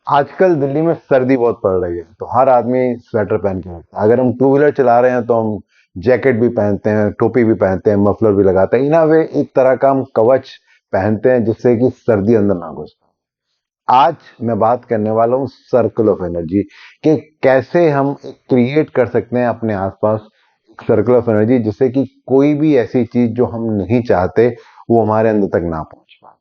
आजकल दिल्ली में सर्दी बहुत पड़ रही है तो हर आदमी स्वेटर पहन के रखता है। अगर हम टू व्हीलर चला रहे हैं तो हम जैकेट भी पहनते हैं, टोपी भी पहनते हैं, मफलर भी लगाते हैं। इन अ वे एक तरह का हम कवच पहनते हैं जिससे कि सर्दी अंदर ना घुस पाए। आज मैं बात करने वाला हूँ सर्कल ऑफ एनर्जी कि कैसे हम क्रिएट कर सकते हैं अपने आसपास सर्कल ऑफ एनर्जी जिससे कि कोई भी ऐसी चीज जो हम नहीं चाहते वो हमारे अंदर तक ना पहुंच पाए।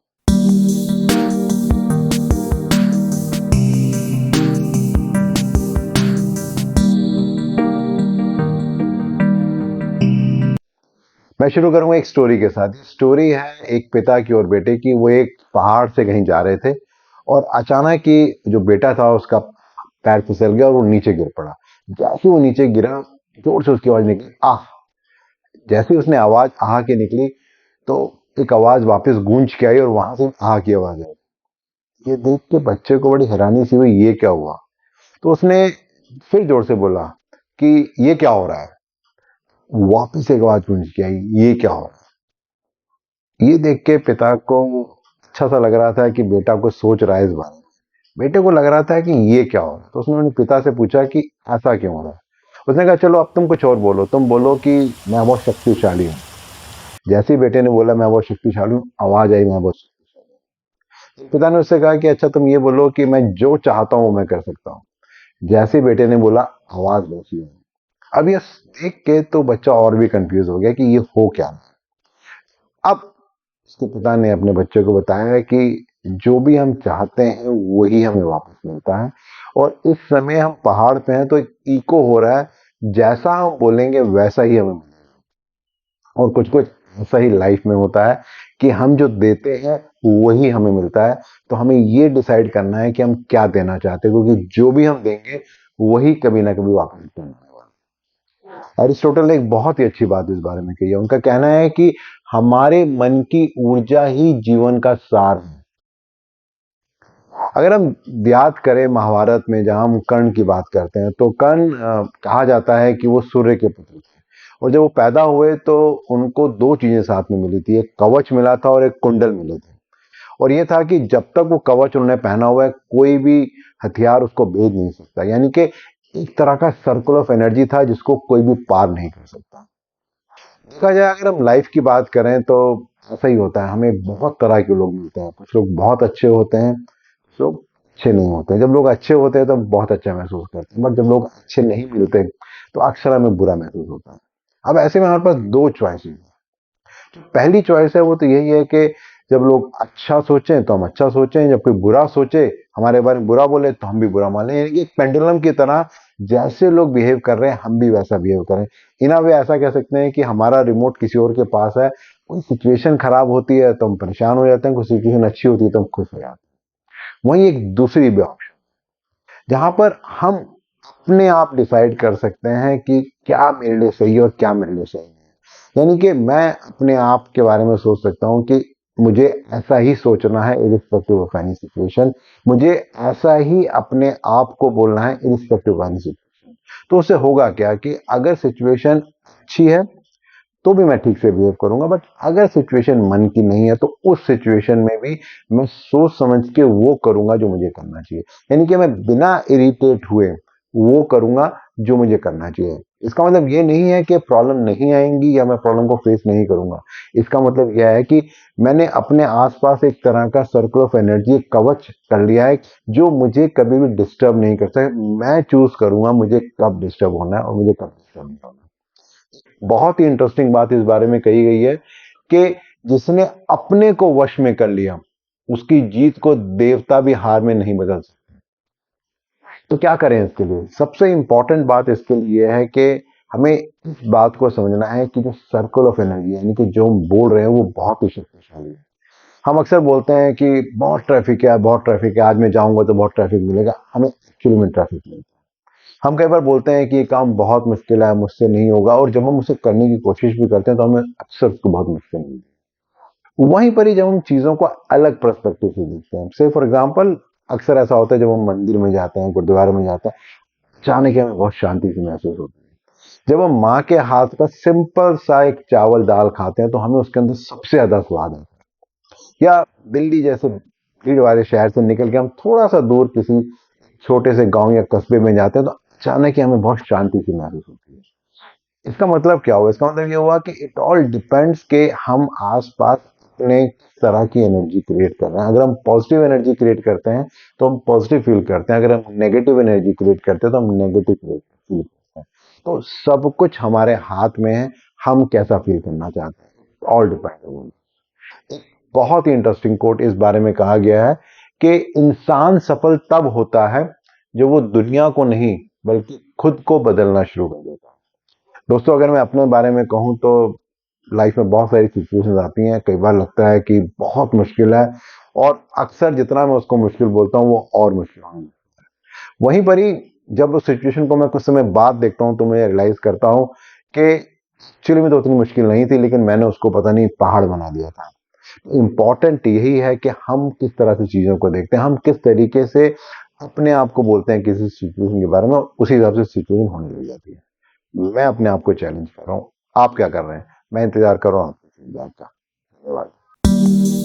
मैं शुरू करूंगा एक स्टोरी के साथ। ये स्टोरी है एक पिता की और बेटे की। वो एक पहाड़ से कहीं जा रहे थे और अचानक ही जो बेटा था उसका पैर फिसल गया और वो नीचे गिर पड़ा। जैसे वो नीचे गिरा जोर से उसकी आवाज निकली, आह। जैसे ही उसने आवाज आह की निकली तो एक आवाज वापस गूंज के आई और वहां से आह की आवाज आई। ये देख के बच्चे को बड़ी हैरानी सी हुई, ये क्या हुआ। तो उसने फिर जोर से बोला कि ये क्या हो रहा है। वापस एक आवाज गूंज के आई, ये क्या हो रहा है। ये देख के पिता को अच्छा सा लग रहा था कि बेटा कुछ सोच रहा है इस बारे में। बेटे को लग रहा था कि ये क्या हो रहा है। तो उसने अपने पिता से पूछा कि ऐसा क्यों हो रहा है। उसने कहा चलो अब तुम कुछ और बोलो, तुम बोलो कि मैं बहुत शक्तिशाली हूँ। जैसे ही बेटे ने बोला मैं बहुत शक्तिशाली हूँ, आवाज आई मैं बहुत शक्तिशाली हूँ। पिता ने उससे कहा कि अच्छा तुम ये बोलो कि मैं जो चाहता हूँ वो मैं कर सकता हूँ। जैसे ही बेटे ने बोला, आवाज वैसी है। अब ये देख के तो बच्चा और भी कंफ्यूज हो गया कि ये हो क्या रहा है। अब उसके पिता ने अपने बच्चे को बताया कि जो भी हम चाहते हैं वही हमें वापस मिलता है। और इस समय हम पहाड़ पे हैं तो इको हो रहा है, जैसा हम बोलेंगे वैसा ही हमें मिलेगा। और कुछ कुछ ऐसा ही लाइफ में होता है कि हम जो देते हैं वही हमें मिलता है। तो हमें ये डिसाइड करना है कि हम क्या देना चाहते हैं, क्योंकि जो भी हम देंगे वही कभी ना कभी वापस रिटर्न आने वाला है। अरिस्टोटल ने एक बहुत ही अच्छी बात इस बारे में कही है। उनका कहना है कि हमारे मन की ऊर्जा ही जीवन का सार है। अगर हम याद करें महाभारत में जहां हम कर्ण की बात करते हैं तो कर्ण कहा जाता है कि वो सूर्य के पुत्र थे। और जब वो पैदा हुए तो उनको दो चीजें साथ में मिली थी, एक कवच मिला था और एक कुंडल मिले थे। और ये था कि जब तक वो कवच उन्होंने पहना हुआ है कोई भी हथियार उसको भेद नहीं सकता। यानी कि एक तरह का सर्कल ऑफ एनर्जी था जिसको कोई भी पार नहीं कर सकता। देखा जाए अगर हम लाइफ की बात करें तो ऐसा ही होता है। हमें बहुत तरह के लोग मिलते हैं। कुछ लोग बहुत अच्छे होते हैं, कुछ लोग अच्छे नहीं होते हैं। जब लोग अच्छे होते हैं तो हम बहुत अच्छा महसूस करते हैं, बट जब लोग अच्छे नहीं मिलते तो अक्सर हमें बुरा महसूस होता है। अब ऐसे में हमारे पास दो चॉइसेस हैं। जो पहली चॉइस है वो तो यही है कि जब लोग अच्छा सोचें तो हम अच्छा सोचें, जब कोई बुरा सोचे हमारे बारे में बुरा बोले तो हम भी बुरा मान लें। यानी कि एक पेंडुलम की तरह जैसे लोग बिहेव कर रहे हैं हम भी वैसा बिहेव करें। इन वे ऐसा कह सकते हैं कि हमारा रिमोट किसी और के पास है। कोई सिचुएशन खराब होती है तो हम परेशान हो जाते हैं, कोई सिचुएशन अच्छी होती है तो हम खुश हो जाते हैं। वहीं एक दूसरी भी ऑप्शन जहां पर हम अपने आप डिसाइड कर सकते हैं कि क्या मेरे लिए सही है और क्या मेरे लिए सही नहीं है। यानी कि मैं अपने आप के बारे में सोच सकता हूं कि मुझे ऐसा ही सोचना है इरिस्पेक्टिव ऑफ एनी सिचुएशन। मुझे ऐसा ही अपने आप को बोलना है इरिस्पेक्टिव ऑफ एनी सिचुएशन। तो उससे होगा क्या कि अगर सिचुएशन अच्छी है तो भी मैं ठीक से बिहेव करूंगा, बट अगर सिचुएशन मन की नहीं है तो उस सिचुएशन में भी मैं सोच समझ के वो करूंगा जो मुझे करना चाहिए। यानी कि मैं बिना इरिटेट हुए वो करूंगा जो मुझे करना चाहिए। इसका मतलब ये नहीं है कि प्रॉब्लम नहीं आएंगी या मैं प्रॉब्लम को फेस नहीं करूंगा। इसका मतलब यह है कि मैंने अपने आसपास एक तरह का सर्कल ऑफ एनर्जी, एक कवच कर लिया है जो मुझे कभी भी डिस्टर्ब नहीं कर सकता। मैं चूज करूंगा मुझे कब डिस्टर्ब होना है और मुझे कब डिस्टर्ब नहीं होना। बहुत ही इंटरेस्टिंग बात इस बारे में कही गई है कि जिसने अपने को वश में कर लिया उसकी जीत को देवता भी हार में नहीं बदल सकते। तो क्या करें इसके लिए? सबसे इंपॉर्टेंट बात इसके लिए है कि हमें इस बात को समझना है कि जो सर्कल ऑफ एनर्जी यानी कि जो हम बोल रहे हैं वो बहुत ही शक्तिशाली है। हम अक्सर बोलते हैं कि बहुत ट्रैफिक है, बहुत ट्रैफिक है, आज मैं जाऊंगा तो बहुत ट्रैफिक मिलेगा। हमें एक्चुअली में ट्रैफिक मिलता है। हम कई बार बोलते हैं कि ये काम बहुत मुश्किल है, मुझसे नहीं होगा, और जब हम उसे करने की कोशिश भी करते हैं तो हमें अक्सर उसको बहुत मुश्किल मिलती है। वहीं पर ही जब हम चीजों को अलग पर्सपेक्टिव से देखते हैं, से फॉर एग्जाम्पल अक्सर ऐसा होता है जब हम मंदिर में जाते हैं, गुरुद्वारे में जाते हैं, अचानक ही हमें बहुत शांति सी महसूस होती है। जब हम माँ के हाथ का सिंपल सा एक चावल दाल खाते हैं तो हमें उसके अंदर सबसे ज्यादा स्वाद आता है। या दिल्ली जैसे भीड़ वाले शहर से निकल के हम थोड़ा सा दूर किसी छोटे से गांव या कस्बे में जाते हैं तो अचानक ही हमें बहुत शांति सी महसूस होती है। इसका मतलब क्या हुआ? इसका मतलब ये हुआ कि इट ऑल डिपेंड्स के हम आसपास अपने किस तरह की एनर्जी क्रिएट कर रहे हैं। अगर हम पॉजिटिव एनर्जी क्रिएट करते हैं तो हम पॉजिटिव फील करते हैं, अगर हम नेगेटिव एनर्जी क्रिएट करते हैं तो हम नेगेटिव फील करते हैं। तो सब कुछ हमारे हाथ में है, हम कैसा फील करना चाहते हैं, ऑल डिपेंड। एक बहुत ही इंटरेस्टिंग कोट इस बारे में कहा गया है कि इंसान सफल तब होता है जो वो दुनिया को नहीं बल्कि खुद को बदलना शुरू कर देता है। दोस्तों, अगर मैं अपने बारे में कहूं तो लाइफ में बहुत सारी सिचुएशंस आती हैं, कई बार लगता है कि बहुत मुश्किल है, और अक्सर जितना मैं उसको मुश्किल बोलता हूं वो और मुश्किल होने लगता है। वहीं पर ही जब उस सिचुएशन को मैं कुछ समय बाद देखता हूं तो मैं रियलाइज करता हूं कि एक्चुअली में तो उतनी मुश्किल नहीं थी, लेकिन मैंने उसको पता नहीं पहाड़ बना दिया था। इम्पॉर्टेंट यही है कि हम किस तरह से चीजों को देखते हैं, हम किस तरीके से अपने आप को बोलते हैं किसी सिचुएशन के बारे में, उसी हिसाब से सिचुएशन होने लग जाती है। मैं अपने आप को चैलेंज कर रहा हूँ, आप क्या कर रहे हैं? मैं इंतजार कर रहा हूँ आपके फीडबैक का। धन्यवाद।